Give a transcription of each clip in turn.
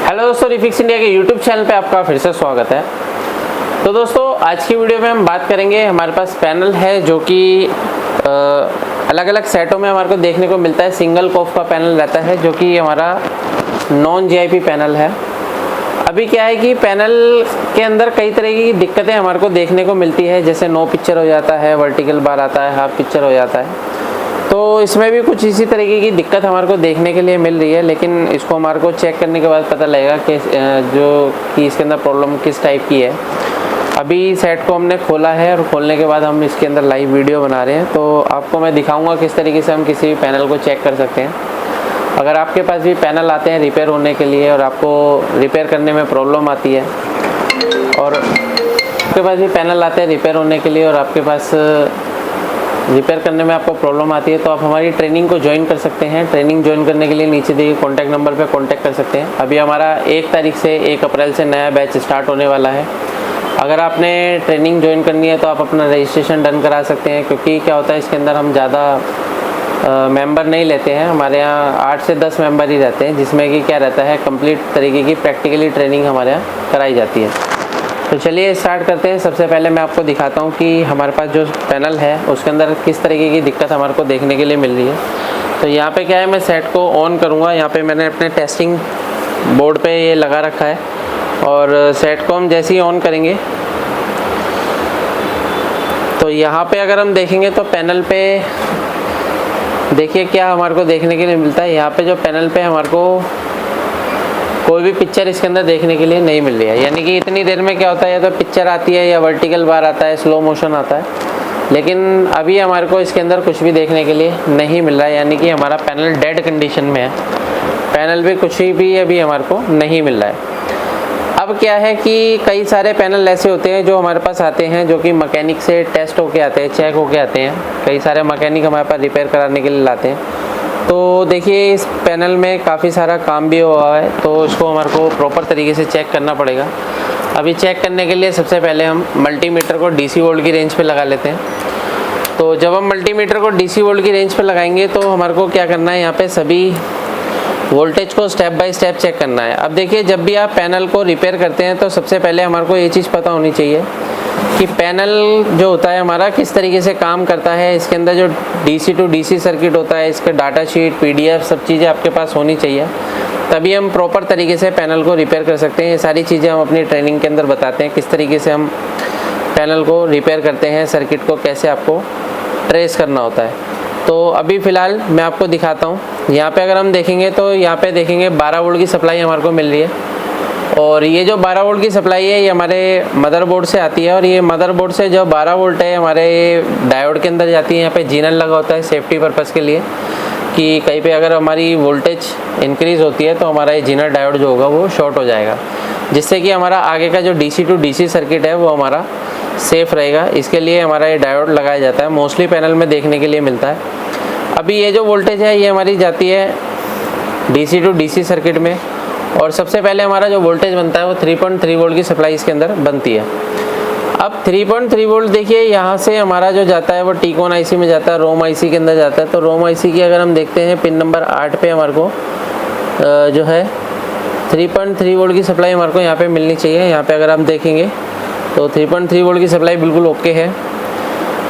Hello दोस्तों, refix India के YouTube channel पे आपका फिर से स्वागत है। तो दोस्तों, आज की वीडियो में हम बात करेंगे। हमारे पास पैनल है जो कि अलग अलग सेटों में हमारे को देखने को मिलता है। सिंगल कॉफ का पैनल रहता है जो कि हमारा नॉन जीआईपी पैनल है। अभी क्या है कि पैनल के अंदर कई तरह की दिक्कतें हमारे को देखने को मिलती है, जैसे नो पिक्चर हो जाता है, वर्टिकल बार आता है, हाफ पिक्चर हो जाता है। तो इसमें भी कुछ इसी तरीके की दिक्कत हमारे को देखने के लिए मिल रही है, लेकिन इसको हमारे को चेक करने के बाद पता लगेगा कि जो कि इसके अंदर प्रॉब्लम किस टाइप की है। अभी सेट को हमने खोला है और खोलने के बाद हम इसके अंदर लाइव वीडियो बना रहे हैं, तो आपको मैं दिखाऊंगा किस तरीके से हम किसी भी पैनल को चेक कर सकते हैं। अगर आपके पास भी पैनल आते हैं रिपेयर होने के लिए और आपको रिपेयर करने में प्रॉब्लम आती है, और आपके पास भी पैनल आते हैं रिपेयर होने के लिए और आपके पास रिपेयर करने में आपको प्रॉब्लम आती है, तो आप हमारी ट्रेनिंग को ज्वाइन कर सकते हैं। ट्रेनिंग ज्वाइन करने के लिए नीचे दिए कॉन्टैक्ट नंबर पे कांटेक्ट कर सकते हैं। अभी हमारा 1 तारीख से 1 अप्रैल से नया बैच स्टार्ट होने वाला है। अगर आपने ट्रेनिंग ज्वाइन करनी है तो आप अपना रजिस्ट्रेशन डन करा सकते हैं, क्योंकि क्या होता है इसके अंदर हम ज़्यादा मेंबर नहीं लेते हैं। हमारे यहाँ 8 से 10 मेंबर ही रहते हैं, जिसमें कि क्या रहता है कंप्लीट तरीके की प्रैक्टिकली ट्रेनिंग हमारे यहाँ कराई जाती है। तो चलिए स्टार्ट करते हैं। सबसे पहले मैं आपको दिखाता हूँ कि हमारे पास जो पैनल है उसके अंदर किस तरीके की दिक्कत हमारे को देखने के लिए मिल रही है। तो यहाँ पे क्या है, मैं सेट को ऑन करूँगा। यहाँ पे मैंने अपने टेस्टिंग बोर्ड पे ये लगा रखा है, और सेट को हम जैसे ही ऑन करेंगे तो यहाँ पे अगर हम देखेंगे तो पैनल पे देखिए क्या हमारे को देखने के लिए मिलता है। यहाँ पे जो पैनल पे हमारे को कोई भी पिक्चर इसके अंदर देखने के लिए नहीं मिल रही है। यानी कि इतनी देर में क्या होता है, या तो पिक्चर आती है या वर्टिकल बार आता है, स्लो मोशन आता है, लेकिन अभी हमारे को इसके अंदर कुछ भी देखने के लिए नहीं मिल रहा है। यानी कि हमारा पैनल डेड कंडीशन में है। पैनल भी कुछ भी अभी हमारे को नहीं मिल रहा है। अब क्या है कि कई सारे पैनल ऐसे होते हैं जो हमारे पास आते हैं, जो कि मैकेनिक से टेस्ट होके आते हैं, चेक होके आते हैं। कई सारे मैकेनिक हमारे पास रिपेयर कराने के लिए लाते हैं। तो देखिए इस पैनल में काफ़ी सारा काम भी हुआ है, तो इसको हमारे को प्रॉपर तरीके से चेक करना पड़ेगा। अभी चेक करने के लिए सबसे पहले हम मल्टीमीटर को डीसी वोल्ट की रेंज पे लगा लेते हैं। तो जब हम मल्टीमीटर को डीसी वोल्ट की रेंज पे लगाएंगे तो हमारे को क्या करना है, यहाँ पे सभी वोल्टेज को स्टेप बाय स्टेप चेक करना है। अब देखिए, जब भी आप पैनल को रिपेयर करते हैं तो सबसे पहले हमारे को ये चीज़ पता होनी चाहिए कि पैनल जो होता है हमारा किस तरीके से काम करता है। इसके अंदर जो डीसी टू डीसी सर्किट होता है, इसके डाटा शीट, पीडीएफ, सब चीज़ें आपके पास होनी चाहिए, तभी हम प्रॉपर तरीके से पैनल को रिपेयर कर सकते हैं। ये सारी चीज़ें हम अपनी ट्रेनिंग के अंदर बताते हैं, किस तरीके से हम पैनल को रिपेयर करते हैं, सर्किट को कैसे आपको ट्रेस करना होता है। तो अभी फ़िलहाल मैं आपको दिखाता हूँ। यहाँ पे अगर हम देखेंगे तो यहाँ पे देखेंगे 12 वोल्ट की सप्लाई हमारे को मिल रही है, और ये जो 12 वोल्ट की सप्लाई है ये हमारे मदरबोर्ड से आती है। और ये मदरबोर्ड से जो 12 वोल्ट है हमारे डायोड के अंदर जाती है। यहाँ पे जीनल लगा होता है सेफ्टी पर्पज़ के लिए, कि कहीं पे अगर हमारी वोल्टेज इंक्रीज़ होती है तो हमारा ये जीनल डायोड जो होगा वो शॉर्ट हो जाएगा, जिससे कि हमारा आगे का जो डीसी टू डीसी सर्किट है वो हमारा सेफ रहेगा। इसके लिए हमारा ये डायोड लगाया जाता है, मोस्टली पैनल में देखने के लिए मिलता है। अभी ये जो वोल्टेज है ये हमारी जाती है डीसी टू डीसी सर्किट में, और सबसे पहले हमारा जो वोल्टेज बनता है वो 3.3 वोल्ट की सप्लाई इसके अंदर बनती है। अब 3.3 वोल्ट देखिए यहाँ से हमारा जो जाता है वो टीकॉन आईसी में जाता है, रोम आईसी के अंदर जाता है। तो रोम आईसी की अगर हम देखते हैं पिन नंबर 8 पे हमारे को जो है 3.3 वोल्ट की सप्लाई हमारे को यहाँ पे मिलनी चाहिए। यहाँ पे अगर हम देखेंगे तो 3.3 वोल्ट की सप्लाई बिल्कुल ओके है।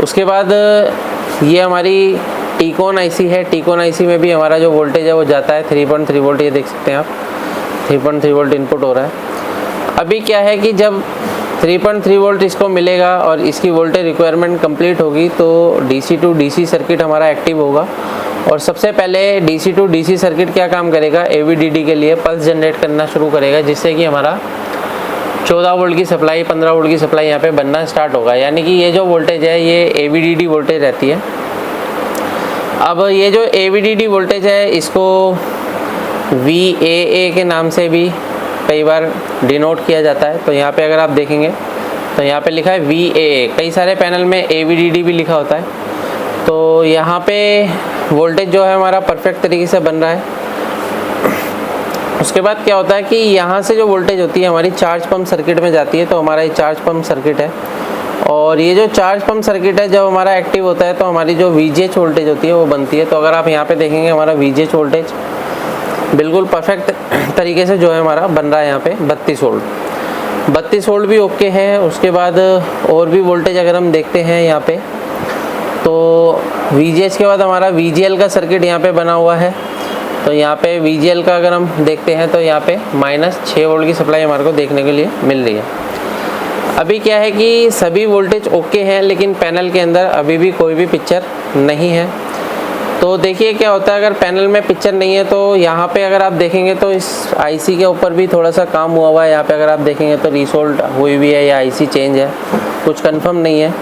उसके बाद ये हमारी टीकॉन आईसी है। टीकॉन आईसी में भी हमारा जो वोल्टेज है वो जाता है 3.3 वोल्ट। ये देख सकते हैं आप, 3.3 वोल्ट इनपुट हो रहा है। अभी क्या है कि जब 3.3 वोल्ट इसको मिलेगा और इसकी वोल्टेज रिक्वायरमेंट कंप्लीट होगी तो डीसी टू डीसी सर्किट हमारा एक्टिव होगा। और सबसे पहले डीसी टू डीसी सर्किट क्या काम करेगा, एवीडीडी के लिए पल्स जनरेट करना शुरू करेगा, जिससे कि हमारा 14 वोल्ट की सप्लाई, 15 वोल्ट की सप्लाई यहाँ पे बनना स्टार्ट होगा। यानी कि ये जो वोल्टेज है ये एवीडीडी वोल्टेज रहती है। अब ये जो एवीडीडी वोल्टेज है इसको VAA के नाम से भी कई बार डिनोट किया जाता है। तो यहाँ पे अगर आप देखेंगे तो यहाँ पे लिखा है VAA। कई सारे पैनल में AVDD भी लिखा होता है। तो यहाँ पे वोल्टेज जो है हमारा परफेक्ट तरीके से बन रहा है। उसके बाद क्या होता है कि यहाँ से जो वोल्टेज होती है हमारी चार्ज पंप सर्किट में जाती है। तो हमारा ये चार्ज पंप सर्किट है, और ये जो चार्ज पंप सर्किट है जब हमारा एक्टिव होता है तो हमारी जो VGH वोल्टेज होती है वो बनती है। तो अगर आप यहाँ पे देखेंगे हमारा VGH वोल्टेज बिल्कुल परफेक्ट तरीके से जो है हमारा बन रहा है यहाँ पे 32 वोल्ट भी ओके है। उसके बाद और भी वोल्टेज अगर हम देखते हैं यहाँ पे तो VGH के बाद हमारा VGL का सर्किट यहाँ पे बना हुआ है। तो यहाँ पे VGL का अगर हम देखते हैं तो यहाँ पे -6 वोल्ट की सप्लाई हमारे को देखने के लिए मिल रही है। अभी क्या है कि सभी वोल्टेज ओके हैं, लेकिन पैनल के अंदर अभी भी कोई भी पिक्चर नहीं है। तो देखिए क्या होता है, अगर पैनल में पिक्चर नहीं है तो यहाँ पे अगर आप देखेंगे तो इस IC के ऊपर भी थोड़ा सा काम हुआ है। यहाँ पे अगर आप देखेंगे तो रीसोल्ड हुई हुई है या IC चेंज है, कुछ कंफर्म नहीं है।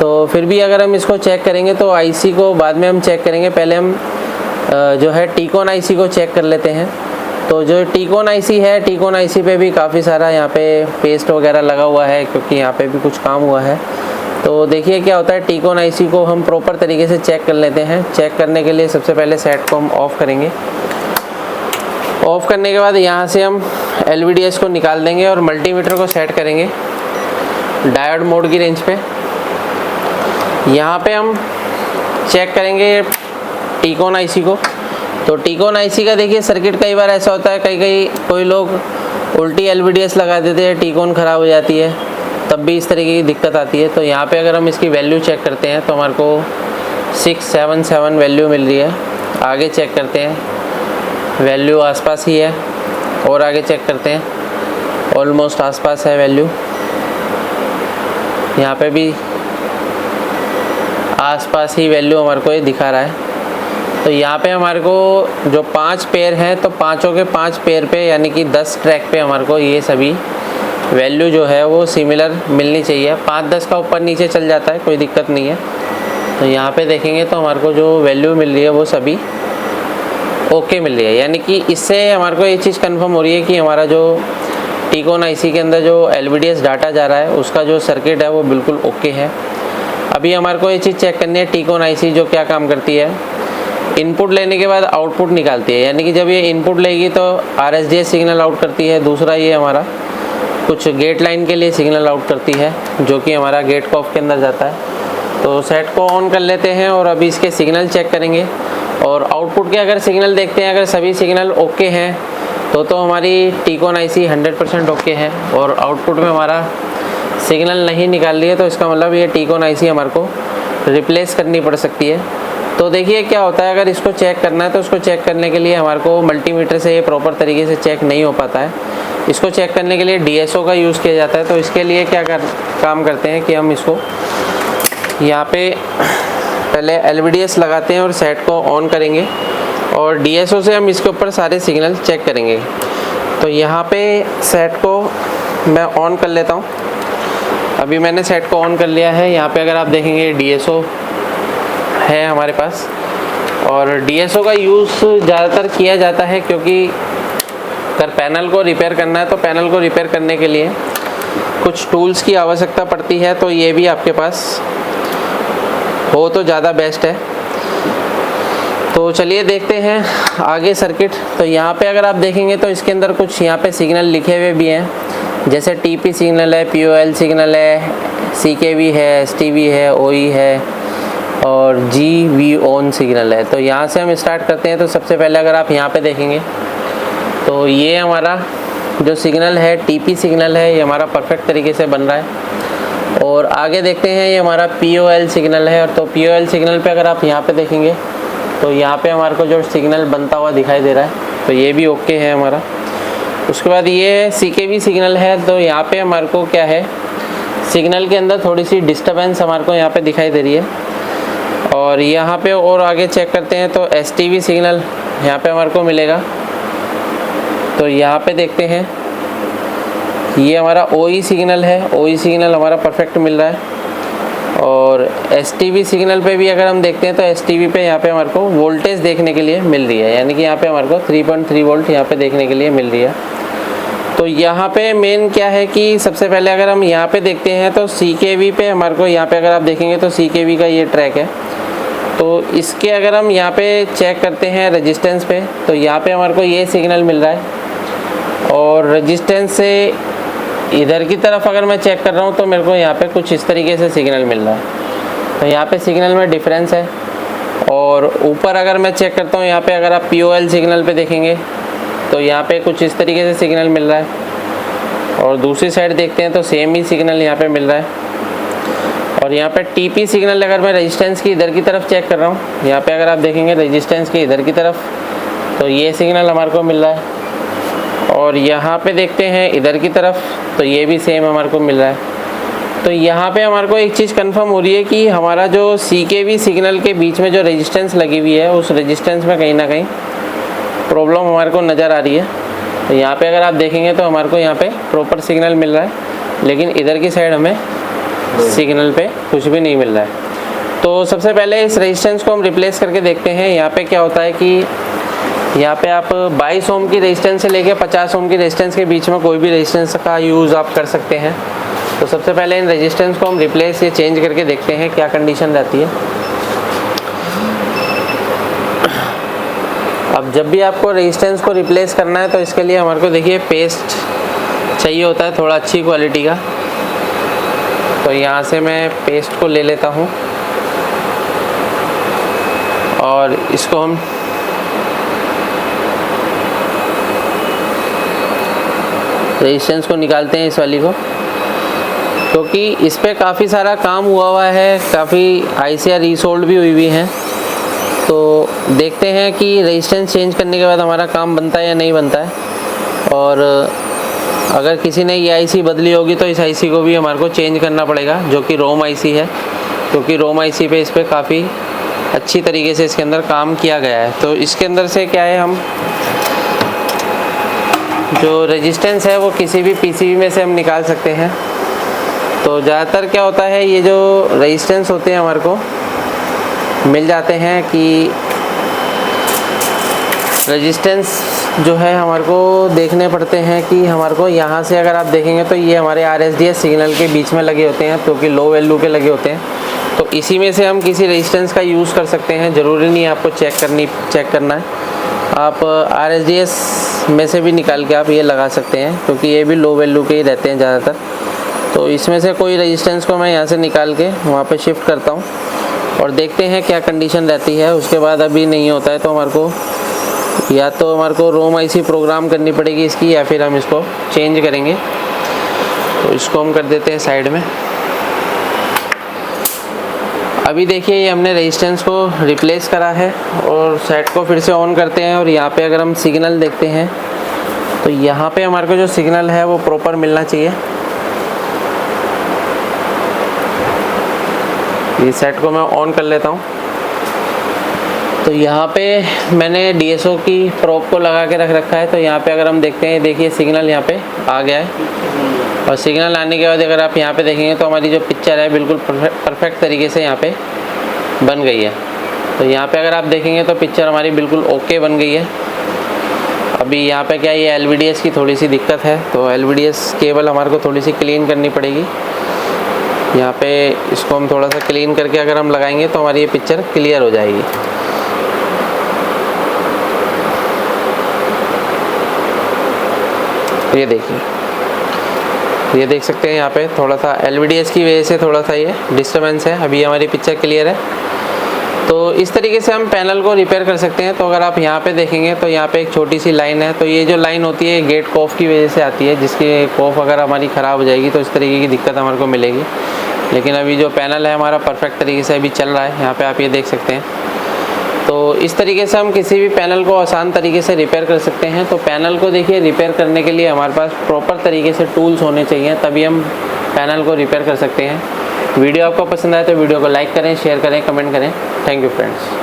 तो फिर भी अगर हम इसको चेक करेंगे तो IC को बाद में हम चेक करेंगे, पहले हम जो है टीकॉन IC को चेक कर लेते हैं। तो जो टीकॉन IC है, टीकॉन IC पे भी काफ़ी सारा यहाँ पे पेस्ट वगैरह लगा हुआ है, क्योंकि यहाँ पे भी कुछ काम हुआ है। तो देखिए क्या होता है, टीकॉन IC को हम प्रॉपर तरीके से चेक कर लेते हैं। चेक करने के लिए सबसे पहले सेट को हम ऑफ़ करेंगे। ऑफ़ करने के बाद यहाँ से हम LVDS को निकाल देंगे और मल्टीमीटर को सेट करेंगे डायोड मोड की रेंज पे। यहाँ पे हम चेक करेंगे टीकॉन IC को। तो टीकॉन IC का देखिए सर्किट कई बार ऐसा होता है, कोई लोग उल्टी LVDS लगा देते हैं, टीकॉन ख़राब हो जाती है, तब भी इस तरीके की दिक्कत आती है। तो यहाँ पे अगर हम इसकी वैल्यू चेक करते हैं तो हमारे को 677 वैल्यू मिल रही है। आगे चेक करते हैं, वैल्यू आसपास ही है, और आगे चेक करते हैं, ऑलमोस्ट आसपास है वैल्यू। यहाँ पे भी आसपास ही वैल्यू हमारे को ये दिखा रहा है। तो यहाँ पे हमारे को जो 5 पेयर हैं, तो पाँचों के 5 पेयर पे यानी कि 10 ट्रैक पे हमारे को ये सभी वैल्यू जो है वो सिमिलर मिलनी चाहिए। 5-10 का ऊपर नीचे चल जाता है, कोई दिक्कत नहीं है। तो यहाँ पे देखेंगे तो हमारे को जो वैल्यू मिल रही है वो सभी ओके मिल रही है, यानी कि इससे हमारे को ये चीज़ कंफर्म हो रही है कि हमारा जो टीकॉन IC के अंदर जो LVDS डाटा जा रहा है उसका जो सर्किट है वो बिल्कुल ओके है। अभी हमारे को ये चीज़ चेक करनी है, टीकॉन IC जो क्या काम करती है, इनपुट लेने के बाद आउटपुट निकालती है। यानी कि जब ये इनपुट लेगी तो RSDS सिग्नल आउट करती है। दूसरा ये हमारा कुछ गेट लाइन के लिए सिग्नल आउट करती है, जो कि हमारा गेट कॉफ के अंदर जाता है। तो सेट को ऑन कर लेते हैं और अभी इसके सिग्नल चेक करेंगे और आउटपुट के अगर सिग्नल देखते हैं, अगर सभी सिग्नल ओके हैं तो हमारी टीकॉन IC 100% ओके है। और आउटपुट में हमारा सिग्नल नहीं निकाल रही है तो इसका मतलब ये टीकॉन IC हमारे को रिप्लेस करनी पड़ सकती है। तो देखिए क्या होता है, अगर इसको चेक करना है तो उसको चेक करने के लिए हमारे को मल्टीमीटर से ये प्रॉपर तरीके से चेक नहीं हो पाता है। इसको चेक करने के लिए DSO का यूज़ किया जाता है। तो इसके लिए काम करते हैं कि हम इसको यहाँ पे पहले LVDS लगाते हैं और सेट को ऑन करेंगे और DSO से हम इसके ऊपर सारे सिग्नल चेक करेंगे। तो यहाँ पे सेट को मैं ऑन कर लेता हूँ। अभी मैंने सेट को ऑन कर लिया है। यहाँ पे अगर आप देखेंगे DSO है हमारे पास, और DSO का यूज़ ज़्यादातर किया जाता है क्योंकि अगर पैनल को रिपेयर करना है तो पैनल को रिपेयर करने के लिए कुछ टूल्स की आवश्यकता पड़ती है। तो ये भी आपके पास हो तो ज़्यादा बेस्ट है। तो चलिए देखते हैं आगे सर्किट। तो यहाँ पे अगर आप देखेंगे तो इसके अंदर कुछ यहाँ पे सिग्नल लिखे हुए भी हैं, जैसे TP सिग्नल है, POL सिग्नल है, CKV है, STV है, OE है और GV ऑन सिग्नल है। तो यहाँ से हम स्टार्ट करते हैं। तो सबसे पहले अगर आप यहाँ पे देखेंगे तो ये हमारा जो सिग्नल है TP सिग्नल है, ये हमारा परफेक्ट तरीके से बन रहा है। और आगे देखते हैं ये हमारा POL सिग्नल है। और तो POL सिग्नल पे अगर आप यहाँ पे देखेंगे तो यहाँ पे हमारे को जो सिग्नल बनता हुआ दिखाई दे रहा है, तो ये भी ओके है हमारा। उसके बाद ये CKV सिग्नल है। तो यहाँ पे हमारे को क्या है, सिग्नल के अंदर थोड़ी सी डिस्टर्बेंस हमारे को यहाँ पे दिखाई दे रही है। और यहाँ पे और आगे चेक करते हैं तो STV सिग्नल यहाँ पे हमारे को मिलेगा। तो यहाँ पे देखते हैं ये हमारा OE सिग्नल है, OE सिग्नल हमारा परफेक्ट मिल रहा है। और STV सिग्नल पे भी अगर हम देखते हैं तो STV पे यहाँ पे हमारे को वोल्टेज देखने के लिए मिल रही है, यानी कि यहाँ पे हमारे को 3.3 वोल्ट यहाँ पे देखने के लिए मिल रही है। तो यहाँ पे मेन क्या है कि सबसे पहले अगर हम यहाँ पे देखते हैं तो CKV पे हमारे को यहाँ पे अगर आप देखेंगे तो CKV का ये ट्रैक है। तो इसके अगर हम यहाँ पे चेक करते हैं रेजिस्टेंस पे, तो यहाँ पे हमारे को ये सिग्नल मिल रहा है। और रेजिस्टेंस से इधर की तरफ अगर मैं चेक कर रहा हूँ तो मेरे को यहाँ पे कुछ इस तरीके से सिग्नल मिल रहा है। तो यहाँ पे सिग्नल में डिफरेंस है। और ऊपर अगर मैं चेक करता हूँ, यहाँ पे अगर आप POL सिग्नल पे देखेंगे तो यहाँ पे कुछ इस तरीके से सिग्नल मिल रहा है और दूसरी साइड देखते हैं तो सेम ही सिग्नल यहाँ पे मिल रहा है। और यहाँ पे टीपी सिग्नल अगर मैं रेजिस्टेंस की इधर की तरफ चेक कर रहा हूँ, यहाँ पे अगर आप देखेंगे रेजिस्टेंस की इधर की तरफ, तो ये सिग्नल हमारे को मिल रहा है। और यहाँ पे देखते हैं इधर की तरफ, तो ये भी सेम हमारे को मिल रहा है। तो यहाँ पे हमारे को एक चीज़ कंफर्म हो रही है कि हमारा जो CKV सिग्नल के बीच में जो रेजिस्टेंस लगी हुई है, उस रेजिस्टेंस में कहीं ना कहीं प्रॉब्लम हमारे को नज़र आ रही है। तो यहाँ पे अगर आप देखेंगे तो हमारे को यहाँ पे प्रॉपर सिग्नल मिल रहा है, लेकिन इधर की साइड हमें सिग्नल पे कुछ भी नहीं मिल रहा है। तो सबसे पहले इस रेजिस्टेंस को हम रिप्लेस करके देखते हैं। यहाँ पे क्या होता है कि यहाँ पे आप 22 ओम की रेजिस्टेंस से लेके 50 ओम की रेजिस्टेंस के बीच में कोई भी रेजिस्टेंस का यूज़ आप कर सकते हैं। तो सबसे पहले इन रेजिस्टेंस को हम रिप्लेस या चेंज करके देखते हैं क्या कंडीशन रहती है। अब जब भी आपको रेजिस्टेंस को रिप्लेस करना है तो इसके लिए हमारे को देखिए पेस्ट चाहिए होता है थोड़ा अच्छी क्वालिटी का। तो यहाँ से मैं पेस्ट को ले लेता हूँ और इसको हम रेजिस्टेंस को निकालते हैं इस वाली को, क्योंकि इस पे काफ़ी सारा काम हुआ है, काफ़ी ICR रीसोल्ड भी हुई हैं। तो देखते हैं कि रेजिस्टेंस चेंज करने के बाद हमारा काम बनता है या नहीं बनता है। और अगर किसी ने ये IC बदली होगी तो इस IC को भी हमारे को चेंज करना पड़ेगा, जो कि रोम IC है, क्योंकि रोम IC पे इस पर काफ़ी अच्छी तरीके से इसके अंदर काम किया गया है। तो इसके अंदर से क्या है, हम जो रेजिस्टेंस है वो किसी भी PCB में से हम निकाल सकते हैं। तो ज़्यादातर क्या होता है, ये जो रेजिस्टेंस होते हैं हमारे को मिल जाते हैं कि रेजिस्टेंस जो है हमारे को देखने पड़ते हैं कि हमारे को यहाँ से अगर आप देखेंगे तो ये हमारे RSDS सिग्नल के बीच में लगे होते हैं, क्योंकि लो वैल्यू के लगे होते हैं। तो इसी में से हम किसी रेजिस्टेंस का यूज़ कर सकते हैं, ज़रूरी नहीं है आपको चेक करना है। आप RSDS में से भी निकाल के आप ये लगा सकते हैं, क्योंकि ये भी लो वैल्यू के ही रहते हैं ज़्यादातर। तो इसमें से कोई रेजिस्टेंस को मैं यहाँ से निकाल के वहाँ पे शिफ्ट करता हूँ और देखते हैं क्या कंडीशन रहती है। उसके बाद अभी नहीं होता है तो हमारे को या तो हमारे को रोम IC प्रोग्राम करनी पड़ेगी इसकी, या फिर हम इसको चेंज करेंगे। तो इसको हम कर देते हैं साइड में। अभी देखिए ये हमने रेजिस्टेंस को रिप्लेस करा है और सेट को फिर से ऑन करते हैं। और यहाँ पे अगर हम सिग्नल देखते हैं तो यहाँ पे हमारे को जो सिग्नल है वो प्रॉपर मिलना चाहिए। ये सेट को मैं ऑन कर लेता हूँ। तो यहाँ पे मैंने DSO की प्रोब को लगा के रख रखा है। तो यहाँ पे अगर हम देखते हैं, देखिए सिग्नल यहाँ पे आ गया है। और सिग्नल आने के बाद अगर आप यहाँ पे देखेंगे तो हमारी जो पिक्चर है बिल्कुल परफेक्ट तरीके से यहाँ पे बन गई है। तो यहाँ पे अगर आप देखेंगे तो पिक्चर हमारी बिल्कुल ओके बन गई है। अभी यहाँ पे क्या, ये LVDS की थोड़ी सी दिक्कत है, तो LVDS केबल हमारे को थोड़ी सी क्लीन करनी पड़ेगी। यहाँ पे इसको हम थोड़ा सा क्लीन करके अगर हम लगाएंगे तो हमारी ये पिक्चर क्लियर हो जाएगी। ये देखिए, ये देख सकते हैं यहाँ पे थोड़ा सा LVDS की वजह से थोड़ा सा ये डिस्टर्बेंस है। अभी हमारी पिक्चर क्लियर है। तो इस तरीके से हम पैनल को रिपेयर कर सकते हैं। तो अगर आप यहाँ पे देखेंगे तो यहाँ पे एक छोटी सी लाइन है। तो ये जो लाइन होती है गेट कॉफ की वजह से आती है, जिसकी कॉफ अगर हमारी ख़राब हो जाएगी तो इस तरीके की दिक्कत हमारे को मिलेगी। लेकिन अभी जो पैनल है हमारा परफेक्ट तरीके से अभी चल रहा है, यहाँ पे आप ये देख सकते हैं। तो इस तरीके से हम किसी भी पैनल को आसान तरीके से रिपेयर कर सकते हैं। तो पैनल को देखिए रिपेयर करने के लिए हमारे पास प्रॉपर तरीके से टूल्स होने चाहिए, तभी हम पैनल को रिपेयर कर सकते हैं। वीडियो आपको पसंद आए तो वीडियो को लाइक करें, शेयर करें, कमेंट करें। Thank you friends.